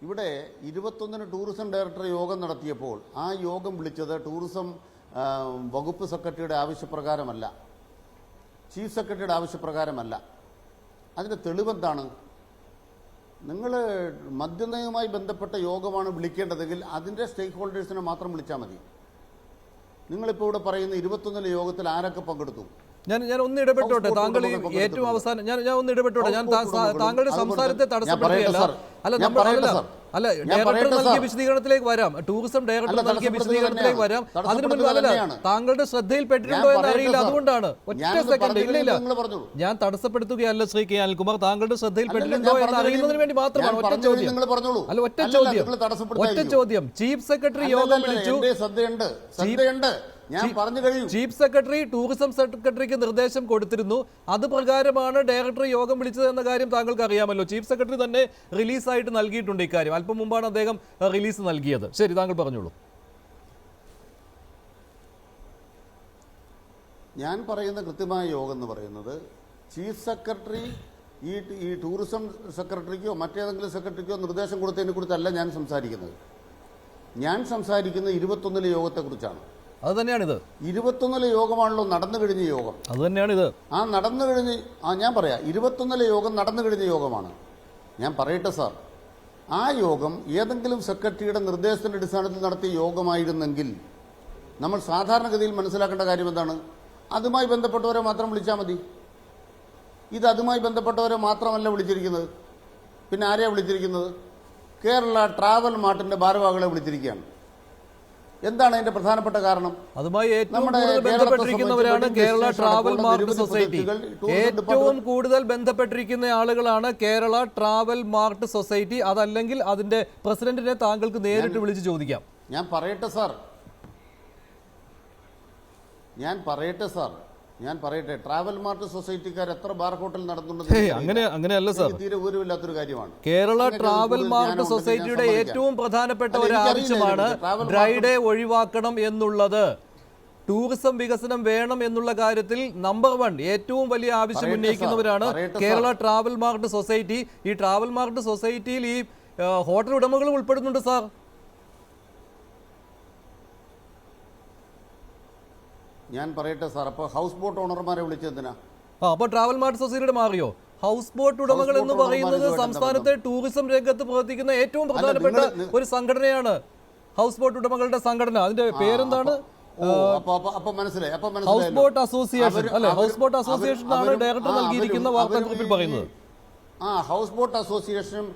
ഇവിടെ 21-ന് tourism director യോഗം നടത്തിയപ്പോൾ ആ യോഗം വിളിച്ചത് ടൂറിസം വകുപ്പ് സെക്രട്ടറിയുടെ ആവശ്യപ്രകാരമല്ല, ചീഫ് സെക്രട്ടറിയുടെ ആവശ്യപ്രകാരമല്ല. അതിൻ്റെ തെളിവെന്താണ്? നിങ്ങൾ മദ്യനയവുമായി ബന്ധപ്പെട്ട യോഗമാണ് വിളിക്കേണ്ടതെങ്കിൽ അതിൻ്റെ സ്റ്റേക്ക് ഹോൾഡേഴ്സിനെ മാത്രം വിളിച്ചാൽ മതി. നിങ്ങളിപ്പോൾ ഇവിടെ പറയുന്ന 21-ലെ യോഗത്തിൽ ആരൊക്കെ പങ്കെടുത്തു? ഞാൻ ഒന്ന് ഇടപെട്ടോട്ടെ. താങ്കൾ ഏറ്റവും അവസാനം ഞാൻ ഒന്ന് ഇടപെട്ടോട്ടെ. ഞാൻ താങ്കളുടെ സംസാരത്തെ തടസ്സപ്പെടുത്തുകയല്ല. അല്ല, ഡയറക്ടർ നൽകിയ വിശദീകരണത്തിലേക്ക് വരാം. ടൂറിസം ഡയറക്ടർ നൽകിയ വിശദീകരണത്തിലേക്ക് വരാം. അതിന് മുൻപ് താങ്കളുടെ ശ്രദ്ധയിൽപ്പെട്ടിട്ടുണ്ടോ എന്ന് അറിയില്ല, അതുകൊണ്ടാണ്. ഒറ്റ സെക്കൻഡ്. ഇല്ല, ഞാൻ തടസ്സപ്പെടുത്തുകയല്ല ശ്രീ കെ അനിൽകുമാർ. താങ്കളുടെ ശ്രദ്ധയിൽപ്പെട്ടിട്ടുണ്ടോ എന്ന് അറിയുന്നതിന് വേണ്ടി മാത്രമാണ്. ഒറ്റ ചോദ്യം. ചീഫ് സെക്രട്ടറി യോഗം വിളിച്ചു. ചീഫ് സെക്രട്ടറി ടൂറിസം സെക്രട്ടറിക്ക് നിർദ്ദേശം കൊടുത്തിരുന്നു. അത് പ്രകാരമാണ് ഡയറക്ടർ യോഗം വിളിച്ചത് എന്ന കാര്യം താങ്കൾക്ക് അറിയാമല്ലോ. ചീഫ് സെക്രട്ടറി തന്നെ റിലീസായിട്ട് നൽകിയിട്ടുണ്ട് ഇക്കാര്യം. അല്പം മുമ്പാണ് അദ്ദേഹം റിലീസ് നൽകിയത്. ശരി, താങ്കൾ പറഞ്ഞോളൂ. ഞാൻ പറയുന്ന കൃത്യമായ യോഗം എന്ന് പറയുന്നത് ചീഫ് സെക്രട്ടറി ഈ ടൂറിസം സെക്രട്ടറിക്കോ മറ്റേതെങ്കിലും സെക്രട്ടറിക്കോ നിർദ്ദേശം കൊടുത്തതിനെ കുറിച്ചല്ല ഞാൻ സംസാരിക്കുന്നത്. ഞാൻ സംസാരിക്കുന്നത് 21-ലെ യോഗത്തെക്കുറിച്ചാണ്. അത് തന്നെയാണിത്. 21-ലെ യോഗമാണല്ലോ നടന്നു കഴിഞ്ഞ യോഗം. അത് തന്നെയാണിത്. ഞാൻ പറയാം, 21-ലെ യോഗം നടന്നു കഴിഞ്ഞ യോഗമാണ്. ഞാൻ പറയട്ടെ സാർ, ആ യോഗം ഏതെങ്കിലും സെക്രട്ടറിയുടെ നിർദ്ദേശത്തിന്റെ അടിസ്ഥാനത്തിൽ നടത്തിയ യോഗമായിരുന്നെങ്കിൽ നമ്മൾ സാധാരണഗതിയിൽ മനസ്സിലാക്കേണ്ട കാര്യം എന്താണ്? അതുമായി ബന്ധപ്പെട്ടവരെ മാത്രം വിളിച്ചാൽ മതി. ഇത് അതുമായി ബന്ധപ്പെട്ടവരെ മാത്രമല്ല വിളിച്ചിരിക്കുന്നത്. പിന്നെ ആരെയാണ് വിളിച്ചിരിക്കുന്നത്? കേരള ട്രാവൽ മാർട്ടിന്റെ ഭാരവാഹികളെ വിളിച്ചിരിക്കുകയാണ്. എന്താണ് അതിന്റെ പ്രധാനപ്പെട്ട കാരണം? അതുമായി ഏറ്റവും കൂടുതൽ ബന്ധപ്പെട്ടിരിക്കുന്നവരാണ് കേരള ട്രാവൽ മാർട്ട് സൊസൈറ്റി. ഏറ്റവും കൂടുതൽ ബന്ധപ്പെട്ടിരിക്കുന്ന ആളുകളാണ് കേരള ട്രാവൽ മാർട്ട് സൊസൈറ്റി. അതല്ലെങ്കിൽ അതിന്റെ പ്രസിഡന്റിനെ താങ്കൾക്ക് നേരിട്ട് വിളിച്ച് ചോദിക്കാം. ഞാൻ പറയട്ടെ സാർ, ട്രാവൽ മാർട്ട് സൊസൈറ്റിക്കാർ എത്ര ബാർ ഹോട്ടൽ നടത്തുന്നുണ്ട്? അങ്ങനെയല്ല സാർ, തീരെ വിവരമില്ലാത്തൊരു കാര്യമാണ്. കേരള ട്രാവൽ മാർട്ട് സൊസൈറ്റിയുടെ ഏറ്റവും പ്രധാനപ്പെട്ട ഒരു ആവശ്യമാണ് ഡ്രൈ ഡേ ഒഴിവാക്കണം എന്നുള്ളത്. ടൂറിസം വികസനം വേണം എന്നുള്ള കാര്യത്തിൽ നമ്പർ 1 ഏറ്റവും വലിയ ആവശ്യം ഉന്നയിക്കുന്നവരാണ് കേരള ട്രാവൽ മാർട്ട് സൊസൈറ്റി. ഈ ട്രാവൽ മാർട്ട് സൊസൈറ്റിയിൽ ഈ ഹോട്ടൽ ഉടമകളും ഉൾപ്പെടുന്നുണ്ട് സാർ. ഞാൻ പറയട്ടെ സാർ, അപ്പോൾ ഹൗസ് ബോട്ട് ഓണർമാരെ വിളിച്ചെന്തിനാ? അപ്പോൾ ട്രാവൽ മാർട്ട് സൊസൈറ്റിയുടെ മാറിയോ? ഹൗസ് ബോട്ട് ഉടമകൾ എന്ന് പറയുന്നത് സംസ്ഥാനത്തെ ടൂറിസം രംഗത്ത് പ്രവർത്തിക്കുന്ന ഏറ്റവും പ്രധാനപ്പെട്ട ഒരു സംഘടനയാണ് ഹൗസ് ബോട്ട് ഉടമകളുടെ സംഘടന. അതിന്റെ പേരെന്താണ്? ഹൗസ് ബോട്ട് അസോസിയേഷൻ അല്ലെ? ഹൗസ് ബോട്ട് അസോസിയേഷൻ ആണ് ഡയറക്ടർ നൽകിയിരിക്കുന്ന വാർത്താക്കുറിപ്പിൽ പറയുന്നത്. ഹൗസ് ബോട്ട് അസോസിയേഷനും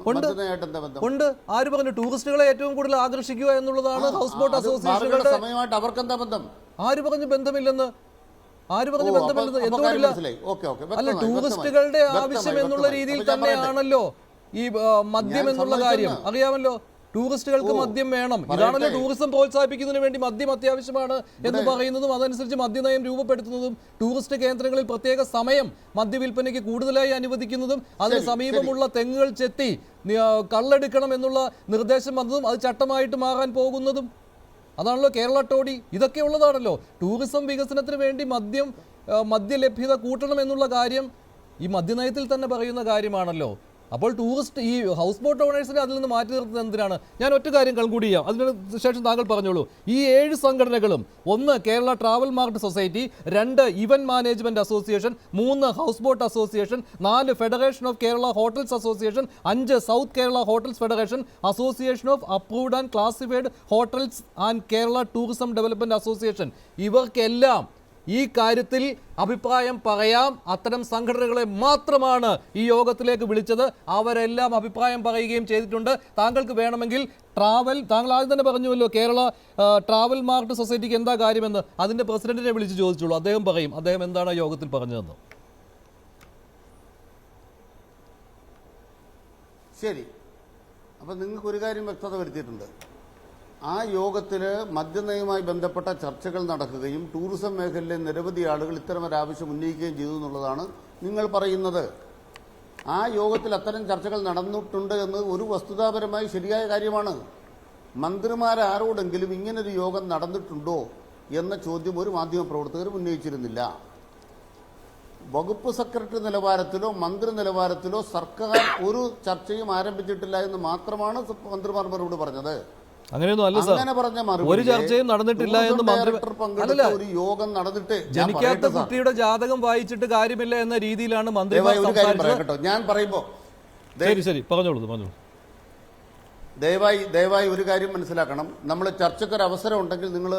ഉണ്ട്. ആര് പറഞ്ഞു? ടൂറിസ്റ്റുകളെ ഏറ്റവും കൂടുതൽ ആകർഷിക്കുക എന്നുള്ളതാണ് ഹൗസ് ബോട്ട് അസോസിയേഷനുകളുടെ സമയമായിട്ട് അവർക്ക് എന്താ ബന്ധം? ആര് പറഞ്ഞു ബന്ധമില്ലെന്ന്? എന്തുകൊണ്ടില്ല? അല്ല, ടൂറിസ്റ്റുകളുടെ ആവശ്യം എന്നുള്ള രീതിയിൽ തന്നെയാണല്ലോ ഈ മദ്യം എന്നുള്ള കാര്യം അറിയാമല്ലോ. ടൂറിസ്റ്റുകൾക്ക് മദ്യം വേണം. ഇതാണല്ലോ ടൂറിസം പ്രോത്സാഹിപ്പിക്കുന്നതിന് വേണ്ടി മദ്യം അത്യാവശ്യമാണ് എന്ന് പറയുന്നതും അതനുസരിച്ച് മദ്യനയം രൂപപ്പെടുത്തുന്നതും ടൂറിസ്റ്റ് കേന്ദ്രങ്ങളിൽ പ്രത്യേക സമയം മദ്യവിൽപ്പനയ്ക്ക് കൂടുതലായി അനുവദിക്കുന്നതും അതിന് സമീപമുള്ള തെങ്ങുകൾ ചെത്തി കള്ളെടുക്കണം എന്നുള്ള നിർദ്ദേശം വന്നതും അത് ചട്ടമായിട്ട് മാറാൻ പോകുന്നതും അതാണല്ലോ കേരള ടോഡി. ഇതൊക്കെ ഉള്ളതാണല്ലോ. ടൂറിസം വികസനത്തിന് വേണ്ടി മദ്യലഭ്യത കൂട്ടണം എന്നുള്ള കാര്യം ഈ മദ്യനയത്തിൽ തന്നെ പറയുന്ന കാര്യമാണല്ലോ. അപ്പോൾ ടൂറിസ്റ്റ് ഈ ഹൗസ് ബോട്ട് ഓണേഴ്സിനെ അതിൽ നിന്ന് മാറ്റി നിർത്തുന്നത് എന്തിനാണ്? ഞാൻ ഒറ്റ കാര്യം കൂടി ചെയ്യാം, അതിന് ശേഷം താങ്കൾ പറഞ്ഞോളൂ. ഈ 7 സംഘടനകളും 1 Kerala travel mart society, 2 event management association, 3 house boat association, 4 federation of Kerala hotels association, 5 south Kerala hotels federation, association of approved and classified hotels and Kerala tourism development association. ഇവർക്കെല്ലാം ഈ കാര്യത്തിൽ അഭിപ്രായം പറയാം. അത്തരം സംഘടനകളെ മാത്രമാണ് ഈ യോഗത്തിലേക്ക് വിളിച്ചത്. അവരെല്ലാം അഭിപ്രായം പറയുകയും ചെയ്തിട്ടുണ്ട്. താങ്കൾക്ക് വേണമെങ്കിൽ താങ്കൾ ആദ്യം തന്നെ പറഞ്ഞുവല്ലോ കേരള ട്രാവൽ മാർട്ട് സൊസൈറ്റിക്ക് എന്താ കാര്യമെന്ന്. അതിൻ്റെ പ്രസിഡന്റിനെ വിളിച്ച് ചോദിച്ചോളൂ, അദ്ദേഹം പറയും അദ്ദേഹം എന്താണ് യോഗത്തിൽ പറഞ്ഞതെന്ന്. ശരി, അപ്പം നിങ്ങൾക്കൊരു കാര്യം വ്യക്തത വരുത്തിയിട്ടുണ്ട്. ആ യോഗത്തിൽ മദ്യനയവുമായി ബന്ധപ്പെട്ട ചർച്ചകൾ നടക്കുകയും ടൂറിസം മേഖലയിലെ നിരവധി ആളുകൾ ഇത്തരമൊരാവശ്യം ഉന്നയിക്കുകയും ചെയ്തു എന്നുള്ളതാണ് നിങ്ങൾ പറയുന്നത്. ആ യോഗത്തിൽ അത്തരം ചർച്ചകൾ നടന്നിട്ടുണ്ട് എന്ന് ഒരു വസ്തുതാപരമായി ശരിയായ കാര്യമാണ്. മന്ത്രിമാരാരോടെങ്കിലും ഇങ്ങനൊരു യോഗം നടന്നിട്ടുണ്ടോ എന്ന ചോദ്യം ഒരു മാധ്യമപ്രവർത്തകരും ഉന്നയിച്ചിരുന്നില്ല. വകുപ്പ് സെക്രട്ടറി നിലവാരത്തിലോ മന്ത്രി നിലവാരത്തിലോ സർക്കാർ ഒരു ചർച്ചയും ആരംഭിച്ചിട്ടില്ല എന്ന് മാത്രമാണ് മന്ത്രിമാർ മറുപടി പറഞ്ഞത്. അങ്ങനെയൊന്നും അല്ല സാർ. അങ്ങനെ പറഞ്ഞ ഒരു ചർച്ചയും നടന്നിട്ടില്ല എന്ന് പങ്കെടുത്ത ഒരു യോഗം നടന്നിട്ട് ജനിക്കാത്ത കുട്ടിയുടെ ജാതകം വായിച്ചിട്ട് കാര്യമില്ല എന്ന രീതിയിലാണ് മന്ത്രിമാർ കേട്ടോ ഞാൻ പറയുമ്പോ. ശരി പറഞ്ഞോളൂ. ദയവായി ഒരു കാര്യം മനസ്സിലാക്കണം. നമ്മൾ ചർച്ചയ്ക്കൊരു അവസരം ഉണ്ടെങ്കിൽ നിങ്ങൾ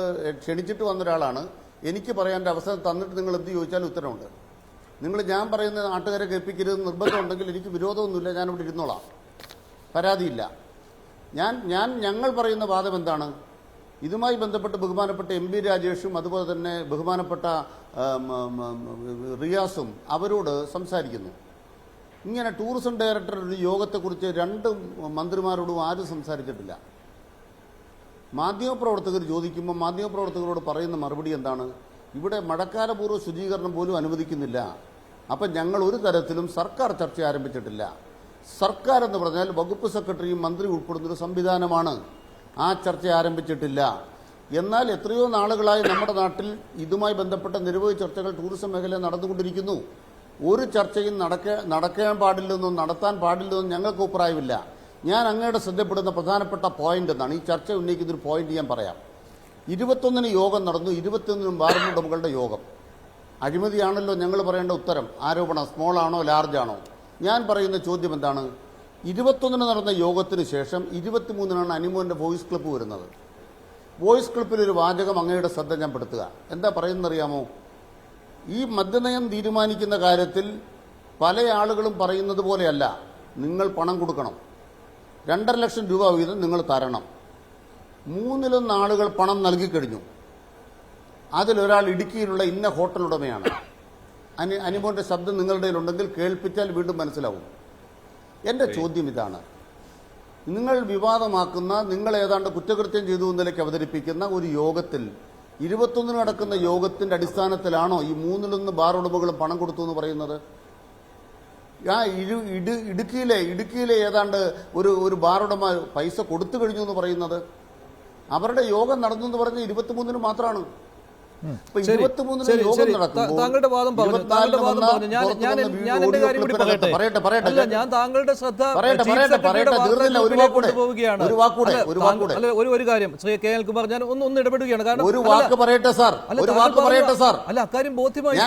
ക്ഷണിച്ചിട്ട് വന്ന ഒരാളാണ്. എനിക്ക് പറയാൻ അവസരം തന്നിട്ട് നിങ്ങൾ എന്ത് ചോദിച്ചാലും ഉത്തരവുണ്ട്. ഞാൻ പറയുന്ന നാട്ടുകാരെ കേൾപ്പിക്കരുത് നിർബന്ധമുണ്ടെങ്കിൽ എനിക്ക് വിരോധമൊന്നുമില്ല, ഞാനിവിടെ ഇരുന്നോളാം, പരാതിയില്ല. ഞങ്ങൾ പറയുന്ന വാദം എന്താണ്? ഇതുമായി ബന്ധപ്പെട്ട് ബഹുമാനപ്പെട്ട MP രാജേഷും അതുപോലെ തന്നെ ബഹുമാനപ്പെട്ട റിയാസും അവരോട് സംസാരിക്കുന്നു. ഇങ്ങനെ ടൂറിസം ഡയറക്ടർ ഒരു യോഗത്തെക്കുറിച്ച് 2 മന്ത്രിമാരോടും ആരും സംസാരിച്ചിട്ടില്ല. മാധ്യമപ്രവർത്തകർ ചോദിക്കുമ്പോൾ മാധ്യമപ്രവർത്തകരോട് പറയുന്ന മറുപടി എന്താണ്? ഇവിടെ മഴക്കാലപൂർവ്വ ശുചീകരണം പോലും അനുവദിക്കുന്നില്ല. അപ്പം ഞങ്ങൾ ഒരു തരത്തിലും സർക്കാർ ചർച്ച ആരംഭിച്ചിട്ടില്ല. സർക്കാർ എന്ന് പറഞ്ഞാൽ വകുപ്പ് സെക്രട്ടറിയും മന്ത്രി ഉൾപ്പെടുന്നൊരു സംവിധാനമാണ്. ആ ചർച്ച ആരംഭിച്ചിട്ടില്ല. എന്നാൽ എത്രയോ നാളുകളായി നമ്മുടെ നാട്ടിൽ ഇതുമായി ബന്ധപ്പെട്ട നിരവധി ചർച്ചകൾ ടൂറിസം മേഖലയിൽ നടന്നുകൊണ്ടിരിക്കുന്നു. ഒരു ചർച്ചയും നടക്കാൻ പാടില്ലെന്നും നടത്താൻ പാടില്ലെന്നും ഞങ്ങൾക്ക് അഭിപ്രായമില്ല. ഞാൻ അങ്ങയുടെ ശ്രദ്ധപ്പെടുന്ന പ്രധാനപ്പെട്ട പോയിന്റ് എന്നാണ് ഈ ചർച്ച ഉന്നയിക്കുന്നൊരു പോയിന്റ് ഞാൻ പറയാം. 21-ന് യോഗം നടന്നു. 21-നും ബാർ ഉടമകളുടെ യോഗം. അഴിമതിയാണല്ലോ ഞങ്ങൾ പറയേണ്ട ഉത്തരം. ആരോപണം സ്മോൾ ആണോ ലാർജ് ആണോ? ഞാൻ പറയുന്ന ചോദ്യം എന്താണ്? 21-ന് നടന്ന യോഗത്തിന് ശേഷം 23-നാണ് അനിമോന്റെ വോയിസ് ക്ലിപ്പ് വരുന്നത്. വോയിസ് ക്ലിപ്പിലൊരു വാചകം അങ്ങയുടെ ശ്രദ്ധ ഞാൻ പെടുത്തുക. എന്താ പറയുന്നറിയാമോ? ഈ മദ്യനയം തീരുമാനിക്കുന്ന കാര്യത്തിൽ പല ആളുകളും പറയുന്നത് പോലെയല്ല. നിങ്ങൾ പണം കൊടുക്കണം, 2.5 ലക്ഷം രൂപ വീതം നിങ്ങൾ തരണം. 3-ലൊന്ന് ആളുകൾ പണം നൽകിക്കഴിഞ്ഞു. അതിലൊരാൾ ഇടുക്കിയിലുള്ള ഇന്ന ഹോട്ടൽ ഉടമയാണ്. അനിമോന്റെ ശബ്ദം നിങ്ങളുടെ ഉണ്ടെങ്കിൽ കേൾപ്പിച്ചാൽ വീണ്ടും മനസ്സിലാവും. എൻ്റെ ചോദ്യം ഇതാണ്. നിങ്ങൾ വിവാദമാക്കുന്ന, നിങ്ങൾ ഏതാണ്ട് കുറ്റകൃത്യം ചെയ്തു എന്നതിലേക്ക് അവതരിപ്പിക്കുന്ന ഒരു യോഗത്തിൽ 21-ന് നടക്കുന്ന യോഗത്തിന്റെ അടിസ്ഥാനത്തിലാണോ ഈ 3-ലൊന്ന് ബാർ ഉടമകളും പണം കൊടുത്തു എന്ന് പറയുന്നത്? ഇടുക്കിയിലെ ഏതാണ്ട് ഒരു ബാർ ഉടമ പൈസ കൊടുത്തു കഴിഞ്ഞു എന്ന് പറയുന്നത്? അവരുടെ യോഗം നടന്നു എന്ന് പറഞ്ഞ 23-ന് മാത്രമാണ്. താങ്കളുടെ വാദം പറഞ്ഞു. ഞാൻ എന്റെ കാര്യം കൂടി പറയട്ടെ. ഞാൻ താങ്കളുടെ ശ്രദ്ധ പോവുകയാണ്. ഒരു കാര്യം ശ്രീ KL കുമാർ, ഞാൻ ഒന്ന് ഇടപെടുകയാണ്. കാരണം അല്ല, അക്കാര്യം ബോധ്യമായി.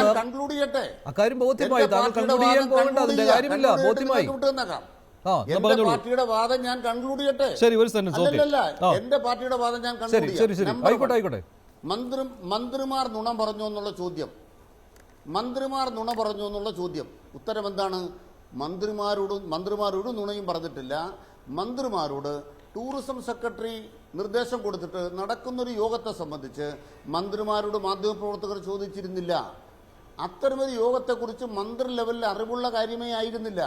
അക്കാര്യം ബോധ്യമായി. താങ്കൾ കൺക്ലൂഡ് ചെയ്യാൻ പോകേണ്ട അതിന്റെ കാര്യമില്ല. ബോധ്യമായി. പാർട്ടിയുടെ വാദം ഞാൻ കൺക്ലൂഡ് ചെയ്യട്ടെ. ശരി, ഒരു സെന്റൻസ്. എന്റെ പാർട്ടിയുടെ വാദം ഞാൻ കൺക്ലൂഡ് ആയിക്കോട്ടെ. മന്ത്രിമാർ നുണ പറഞ്ഞു എന്നുള്ള ചോദ്യം ഉത്തരം എന്താണ്? മന്ത്രിമാരോട് നുണയും പറഞ്ഞിട്ടില്ല. മന്ത്രിമാരോട് ടൂറിസം സെക്രട്ടറി നിർദ്ദേശം കൊടുത്തിട്ട് നടക്കുന്നൊരു യോഗത്തെ സംബന്ധിച്ച് മന്ത്രിമാരോട് മാധ്യമപ്രവർത്തകർ ചോദിച്ചിരുന്നില്ല. അത്തരമൊരു യോഗത്തെക്കുറിച്ച് മന്ത്രി ലെവലിൽ അറിവുള്ള കാര്യമേ ആയിരുന്നില്ല.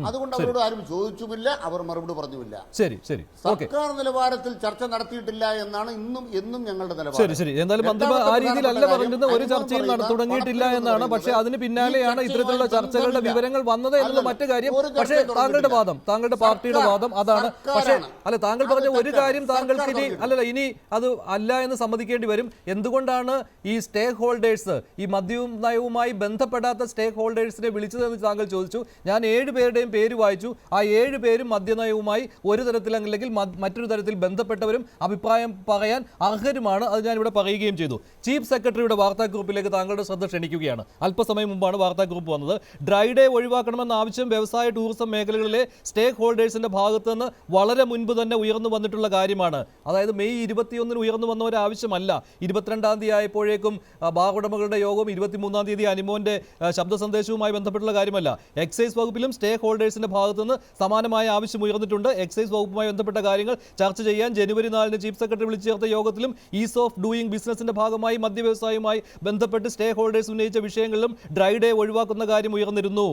അതുകൊണ്ട് അവരോട് ആരും ചോദിച്ചുമില്ല, അവർ മറുപടി പറഞ്ഞുമില്ല. ശരി, സർക്കാർ നിലവാരത്തിൽ ചർച്ച നടത്തിയിട്ടില്ല എന്നാണ് എന്നും ഞങ്ങളുടെ നിലപാട്. ശരി. എന്തായാലും മന്ത്രിമാർ ആ രീതിയിലല്ല പറഞ്ഞത്. ഒരു ചർച്ചയും തുടങ്ങിയിട്ടില്ല എന്നാണ്. പക്ഷേ അതിന് പിന്നാലെയാണ് ഇത്തരത്തിലുള്ള ചർച്ചകളുടെ വിവരങ്ങൾ വന്നത് എന്നത് മറ്റു കാര്യം. പക്ഷേ താങ്കളുടെ വാദം, താങ്കളുടെ പാർട്ടിയുടെ വാദം അതാണ്. പക്ഷേ അല്ല, താങ്കൾ പറഞ്ഞ ഒരു കാര്യം താങ്കൾക്ക് ഇനി അത് അല്ല എന്ന് സമ്മതിക്കേണ്ടി വരും. എന്തുകൊണ്ടാണ് ഈ സ്റ്റേക്ക് ഹോൾഡേഴ്സ്, ഈ മദ്യനയവുമായി ബന്ധപ്പെടാത്ത സ്റ്റേക്ക് ഹോൾഡേഴ്സിനെ വിളിച്ചതെന്ന് താങ്കൾ ചോദിച്ചു. ഞാൻ 7 പേരുടെ പേര് വായിച്ചു. ആ 7 പേരും മദ്യനയവുമായി ഒരു തരത്തിൽ അല്ലെങ്കിൽ മറ്റൊരു തരത്തിൽ ബന്ധപ്പെട്ടവരും അഭിപ്രായം പറയാൻ അർഹരുമാണ്. അത് ഞാൻ ഇവിടെ പറയുകയും ചെയ്തു. ചീഫ് സെക്രട്ടറിയുടെ വാർത്താക്കുറിപ്പിലേക്ക് താങ്കളുടെ ശ്രദ്ധ ക്ഷണിക്കുകയാണ്. അല്പസമയം മുമ്പാണ് വാർത്താക്കുറിപ്പ് വന്നത്. ഡ്രൈ ഡേ ഒഴിവാക്കണമെന്ന ആവശ്യം വ്യവസായ ടൂറിസം മേഖലകളിലെ സ്റ്റേക്ക് ഹോൾഡേഴ്സിന്റെ ഭാഗത്ത് നിന്ന് വളരെ മുൻപ് തന്നെ ഉയർന്നു വന്നിട്ടുള്ള കാര്യമാണ്. അതായത് മെയ് 21-ന് ഉയർന്നു വന്ന ഒരു ആവശ്യമല്ല. 22-ാം തീയതി ആയപ്പോഴേക്കും ബാർ ഉടമകളുടെ യോഗവും 23-ാം തീയതി അനിമോന്റെ ശബ്ദ സന്ദേശവുമായി ബന്ധപ്പെട്ടുള്ള കാര്യമല്ല. എക്സൈസ് വകുപ്പിലും സ്റ്റേക്ക് ഹോൾഡേഴ്സിന്റെ ഭാഗത്തുനിന്ന് സമാനമായ ആവശ്യം ഉയർന്നിട്ടുണ്ട്. എക്സൈസ് വകുപ്പുമായി ബന്ധപ്പെട്ട കാര്യങ്ങൾ ചർച്ച ചെയ്യാൻ ജനുവരി 4-ന് ചീഫ് സെക്രട്ടറി വിളിച്ചു ചേർത്ത യോഗത്തിലും ഈസ് ഓഫ് ഡൂയിങ് ബിസിനസിന്റെ ഭാഗമായി മദ്യവ്യവസായവുമായി ബന്ധപ്പെട്ട് സ്റ്റേക്ക് ഹോൾഡേഴ്സ് ഉന്നയിച്ച വിഷയങ്ങളിലും ഡ്രൈ ഡേ ഒഴിവാക്കുന്ന കാര്യം ഉയർന്നിരുന്നു.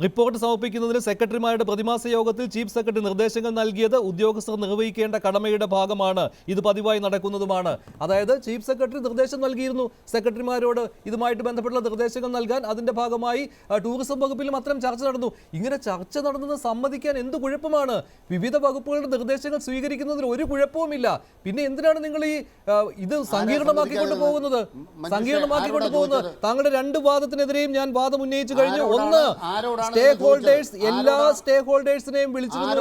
റിപ്പോർട്ട് സമർപ്പിക്കുന്നതിന് സെക്രട്ടറിമാരുടെ പ്രതിമാസ യോഗത്തിൽ ചീഫ് സെക്രട്ടറി നിർദ്ദേശങ്ങൾ നൽകിയത് ഉദ്യോഗസ്ഥർ നിർവഹിക്കേണ്ട കടമയുടെ ഭാഗമാണ്, ഇത് പതിവായി നടക്കുന്നതുമാണ്. അതായത് ചീഫ് സെക്രട്ടറി നിർദ്ദേശം നൽകിയിരുന്നു സെക്രട്ടറിമാരോട് ഇതുമായിട്ട് ബന്ധപ്പെട്ട നിർദ്ദേശങ്ങൾ നൽകാൻ. അതിന്റെ ഭാഗമായി ടൂറിസം വകുപ്പിലും അത്തരം ചർച്ച നടന്നു. ഇങ്ങനെ ചർച്ച നടന്നത് സമ്മതിക്കാൻ എന്ത് കുഴപ്പമാണ്? വിവിധ വകുപ്പുകളുടെ നിർദ്ദേശങ്ങൾ സ്വീകരിക്കുന്നതിൽ ഒരു കുഴപ്പവുമില്ല. പിന്നെ എന്തിനാണ് നിങ്ങൾ ഈ ഇത് സങ്കീർണമാക്കിക്കൊണ്ട് പോകുന്നത്? താങ്കളുടെ രണ്ട് വാദത്തിനെതിരെയും ഞാൻ വാദം ഉന്നയിച്ചു കഴിഞ്ഞു. ഒന്ന്, സ്റ്റേക്ക് ഹോൾഡേഴ്സ്, എല്ലാ സ്റ്റേക്ക് ഹോൾഡേഴ്സിനെയും വിളിച്ചിരുന്നു.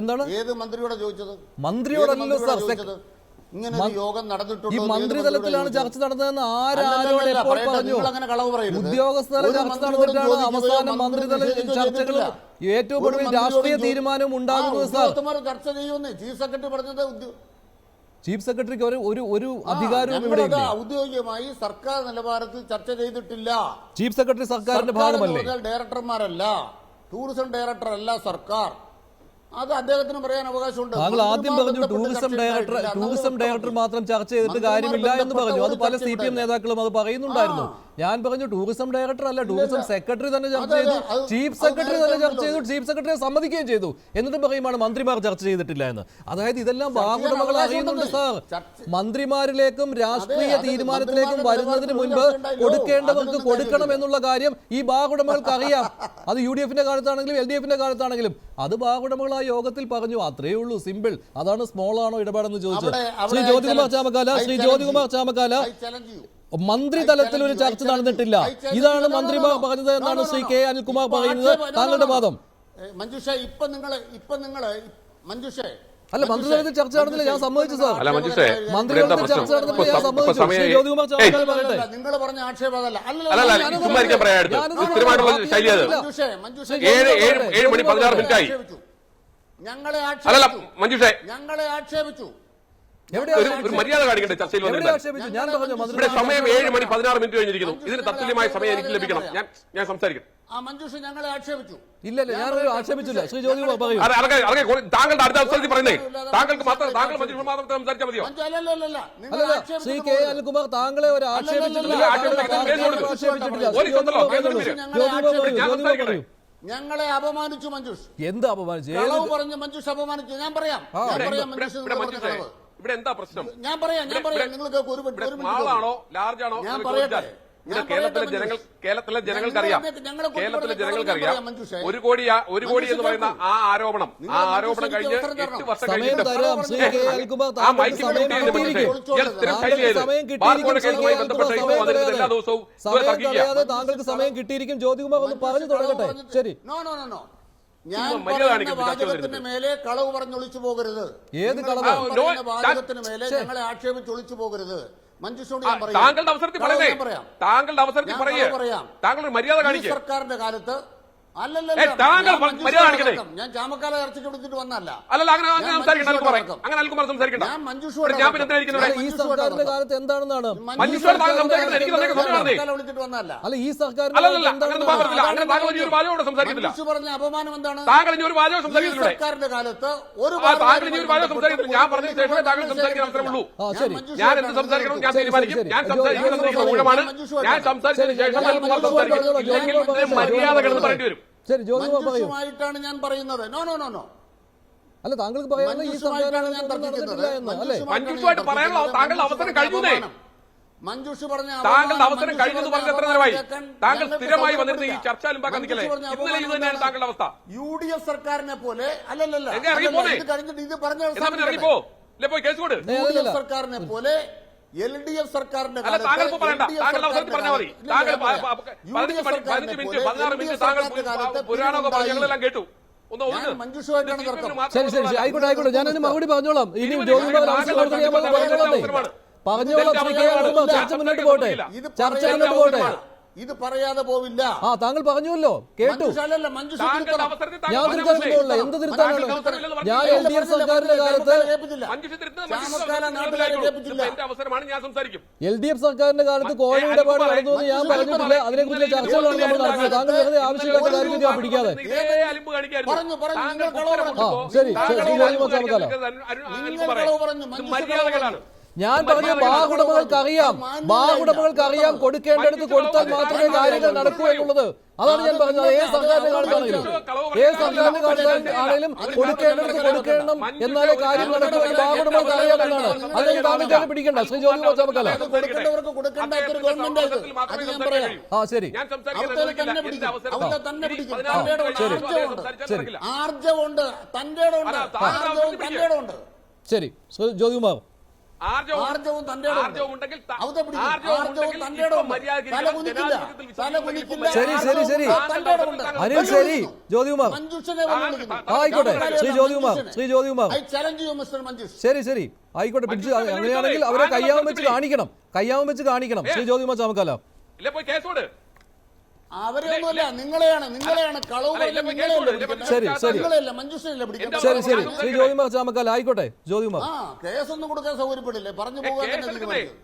എന്താണ് മന്ത്രിയോടല്ലോ സാർ, ഈ മന്ത്രിതലത്തിലാണ് ചർച്ച നടന്നതെന്ന് ആരോട് എപ്പോൾ പറഞ്ഞു? ഉദ്യോഗസ്ഥരെ ചർച്ച നടന്നിട്ടാണ് അവസാനം മന്ത്രിതല ചർച്ചകളും ഏറ്റവും ഒടുവിൽ രാഷ്ട്രീയ തീരുമാനവും ഉണ്ടാകുന്നത് സാർ. ചർച്ച ചെയ്യുമെന്ന് ചീഫ് സെക്രട്ടറി പറഞ്ഞത്. ചീഫ് സെക്രട്ടറിക്ക് ഒരു അധികാരവും ഇവിടെ ഇല്ല. ഔദ്യോഗികമായി സർക്കാർ നിലവാരത്തിൽ ചർച്ച ചെയ്തിട്ടില്ല. ചീഫ് സെക്രട്ടറി സർക്കാരിന്റെ ഭാഗമല്ലേ? ഡയറക്ടർമാരല്ല, ടൂറിസം ഡയറക്ടർ അല്ല സർക്കാർ. അത് അദ്ദേഹത്തിന് പറയാൻ അവകാശമുണ്ട്. താങ്കൾ ആദ്യം പറഞ്ഞു ടൂറിസം ഡയറക്ടർ മാത്രം ചർച്ച ചെയ്തിട്ട് കാര്യമില്ല എന്ന് പറഞ്ഞു. അത് പല CPM നേതാക്കളും അത് പറയുന്നുണ്ടായിരുന്നു. ഞാൻ പറഞ്ഞു ടൂറിസം ഡയറക്ടർ അല്ല, ടൂറിസം സെക്രട്ടറി തന്നെ ചർച്ച ചെയ്തു, ചീഫ് സെക്രട്ടറി തന്നെ ചർച്ച ചെയ്തു, ചീഫ് സെക്രട്ടറിയെ സമ്മതിക്കുകയും ചെയ്തു. എന്നിട്ട് പറയുമാണ് മന്ത്രിമാർ ചർച്ച ചെയ്തിട്ടില്ല എന്ന്. അതായത് ഇതെല്ലാം ബാഹുടമകൾ അറിയുന്നുണ്ട് സാർ. മന്ത്രിമാരിലേക്കും രാഷ്ട്രീയ തീരുമാനത്തിലേക്കും വരുന്നതിന് മുൻപ് കൊടുക്കേണ്ടവർക്ക് കൊടുക്കണം എന്നുള്ള കാര്യം ഈ ബാഹുടമകൾക്ക് അറിയാം. അത് UDF-ന്റെ കാലത്താണെങ്കിലും LDF-ന്റെ കാലത്താണെങ്കിലും അത് ബാഹുടമകൾ ആ യോഗത്തിൽ പറഞ്ഞു. അത്രയേ ഉള്ളൂ, സിമ്പിൾ. അതാണ് സ്മോൾ ആണോ ഇടപാടെന്ന് ചോദിച്ചത്. ശ്രീ ജ്യോതികുമാർ ചാമക്കാല, മന്ത്രിതലത്തിൽ ഒരു ചർച്ച നടന്നിട്ടില്ല, ഇതാണ് മന്ത്രിമാർ പറഞ്ഞത് എന്നാണ് ശ്രീ K. അനിൽകുമാർ പറയുന്നത്. താങ്കളുടെ വാദം അല്ല, മന്ത്രിതലത്തിൽ ചർച്ച നടന്നില്ല, ഞാൻ സമ്മതിച്ചു സാർ. മന്ത്രിതലത്തിൽ ചർച്ച നടന്നില്ല, ഞാൻ സമ്മതിച്ചു. ശ്രീ ജ്യോതികുമാർ ചാമക്കാല പറയട്ടെ. നിങ്ങൾ പറഞ്ഞ ആക്ഷേപമല്ല. ഞങ്ങളെ ആക്ഷേപിച്ചു. ഒരു മര്യാദ കാണിക്കട്ടെ ചർച്ചയിൽ ഇവിടെ സമയം 7:16 കഴിഞ്ഞിരിക്കുന്നു. ഇതിന് തത്തുല്യമായ സമയം എനിക്ക് ലഭിക്കണം. ഞാൻ സംസാരിക്കും. ഞങ്ങളെ ആക്ഷേപിച്ചു. ഇല്ല, ഞാൻ ആക്ഷേപിച്ചില്ല. ശ്രീ ജ്യോതികുമാർ പറയൂ. താങ്കളുടെ അടുത്ത അവസരത്തിൽ പറയുന്നേ, താങ്കൾക്ക് മാത്രം സംസാരിച്ചാൽ മതിയോ? ശ്രീ K. അനിൽകുമാർ താങ്കളെ ഒരു ആക്ഷേപിച്ചിട്ടില്ല. ഞങ്ങളെ അപമാനിച്ചു മഞ്ജുഷ്. എന്ത് അപമാനിച്ചു? പറഞ്ഞു മഞ്ജുഷ് അപമാനിച്ചു. ഞാൻ പറയാം. ഇവിടെ എന്താ പ്രശ്നം? ഞാൻ പറയാം. നിങ്ങൾക്ക് ആളാണോ ലാർജ് ആണോ? ഞാൻ പറയട്ടെ. കേരളത്തിലെ ജനങ്ങൾക്കറിയാം ഒരു കോടി എന്ന് പറയുന്ന ആ ആരോപണം കഴിഞ്ഞ് 8 വർഷം കഴിഞ്ഞിട്ട് ആ മൈക്കിൽ സ്ഥിരം ശൈലിയായത് കേസുമായി ബന്ധപ്പെട്ട് എല്ലാ ദിവസവും താങ്കൾക്ക് സമയം കിട്ടിയിരിക്കും. ജ്യോതികുമാർ ഒന്ന് പറഞ്ഞു തുടങ്ങട്ടെ. ശരി. ഞാൻ വാചകത്തിന് മേലെ കളവ് പറഞ്ഞൊളിച്ചു പോകരുത്. ഏത് കളവ്? വാചകത്തിന് മേലെ ഞങ്ങളെ ആക്ഷേപിച്ചൊളിച്ചു പോകരുത്. മഞ്ജുഷോട് ഞാൻ പറയാം. താങ്കളുടെ അവസരത്തിൽ പറയാം. താങ്കൾ മര്യാദ കാണിക്കും. സർക്കാരിന്റെ കാലത്ത് ഞാൻ ചാമക്കാല ചർച്ചയ്ക്ക് വിളിച്ചിട്ട് വന്നല്ല. ഈ സർക്കാരിന്റെ കാലത്ത് എന്താണെന്നാണ് വിളിച്ചിട്ട് വന്നല്ല. അല്ല, ഈ സർക്കാർ പറഞ്ഞ അപമാനം എന്താണ്? സർക്കാരിന്റെ കാലത്ത് ഞാൻ പറഞ്ഞ ശേഷമേ താങ്കൾ സംസാരിക്കാൻ അവസരമുള്ളൂ. ഞാൻ എന്ത് സംസാരിക്കണം ഞാൻ തീരുമാനിക്കും. ഞാൻ സംസാരിക്കുന്നത് ഊഴമാണ്. ഞാൻ സംസാരിച്ചതിന് ശേഷം മര്യാദകൾ പറയേണ്ടി വരും. ശരി, മഞ്ജുഷുമായിട്ടാണ് ഞാൻ പറയുന്നത്. നോ അല്ല, താങ്കൾക്ക് പറയാനുള്ള ഈ സർക്കാരാണ് ഞാൻ തർക്കിക്കുന്നത്. മഞ്ജുഷുമായിട്ട് പറയാനുള്ള താങ്കളുടെ അവസരം കഴിഞ്ഞേ. മഞ്ജുഷ് പറഞ്ഞ താങ്കളുടെ അവസരം കഴിഞ്ഞത് പറഞ്ഞ എത്ര നേരമായി? താങ്കൾ സ്ഥിരമായി വന്നിരുന്ന ഈ ചർച്ച നിൽക്കലേ ഇന്നലെ ഇത് തന്നെയാണ് താങ്കളുടെ അവസ്ഥ. UDF സർക്കാരിനെ പോലെ അല്ലല്ലോ കഴിഞ്ഞിട്ട് ഇത് പറഞ്ഞ ഇറങ്ങിപ്പോ പോയി കേസ് കൊടു. UDF സർക്കാരിനെ പോലെ LDF സർക്കാരിന്റെ കേട്ടു. ശരി, ആയിക്കോട്ടെ, ഞാനതിന് മറുപടി പറഞ്ഞോളാം. ഇനി പറഞ്ഞോളാം. ചർച്ച മുന്നോട്ട് പോട്ടെ. ഇത് പറയാതെ പോവില്ല. താങ്കൾ പറഞ്ഞുവല്ലോ, കേട്ടു. ഞാൻ തിരുത്താനുള്ള എന്ത് തിരുത്താനാണ്? ഞാൻ LDF സർക്കാരിന്റെ കാലത്ത് LDF സർക്കാരിന്റെ കാലത്ത് കോഴ ഇടപാട് നടന്നു എന്ന് ഞാൻ പറഞ്ഞിട്ടില്ല. അതിനെക്കുറിച്ച് ചർച്ചകളാണ് നമ്മൾ നടത്തുന്നത്. താങ്കൾ വെറുതെ ആവശ്യമില്ലാത്ത കാര്യം ഞാൻ പിടിക്കാതെ. ശരി, മര്യാദകളാണ്. ഞാൻ പറഞ്ഞ ബാർ ഉടമകൾക്ക് അറിയാം, ബാർ ഉടമകൾക്ക് അറിയാം കൊടുക്കേണ്ടടുത്ത് കൊടുത്താൽ മാത്രമേ കാര്യങ്ങൾ നടക്കൂ എന്നുള്ളത്. അതാണ് ഞാൻ പറഞ്ഞത്. ഏത് സർക്കാരിന്റെ കാലത്താണെങ്കിലും കൊടുക്കേണ്ടടുത്ത് കൊടുക്കണം, എന്നാലേ കാര്യം നടക്കൂ എന്ന് ബാർ ഉടമകൾക്ക് അറിയാമെന്നാണ്. അല്ലെങ്കിൽ താമസിച്ചാലും പിടിക്കണ്ട. ശ്രീ ജ്യോതികുമാർ ചാമക്കാല. ആ ശരി ശരി ശ്രീ ജ്യോതികുമാർ. ശരി ശരി ശരി അനിൽ ശരി ജ്യോതികുമാർ ആയിക്കോട്ടെ. ശ്രീ ജ്യോതികുമാർ ശരി ശരി ആയിക്കോട്ടെ. പിടിച്ച് അങ്ങനെയാണെങ്കിൽ അവരെ കയ്യാമം വെച്ച് കാണിക്കണം. ശ്രീ ജ്യോതികുമാർ ചാമക്കാല. അവരെയൊന്നുമല്ല, നിങ്ങളെയാണ് ശരി ശരി ശരി ശ്രീ ജ്യോതികുമാർ ചാമക്കാല. ആയിക്കോട്ടെ ജ്യോതികുമാർ. കേസൊന്നും കൊടുക്കാൻ സൗകര്യപ്പെടില്ലേ, പറഞ്ഞു പോകാൻ തന്നെ തീരുമാനിച്ചു.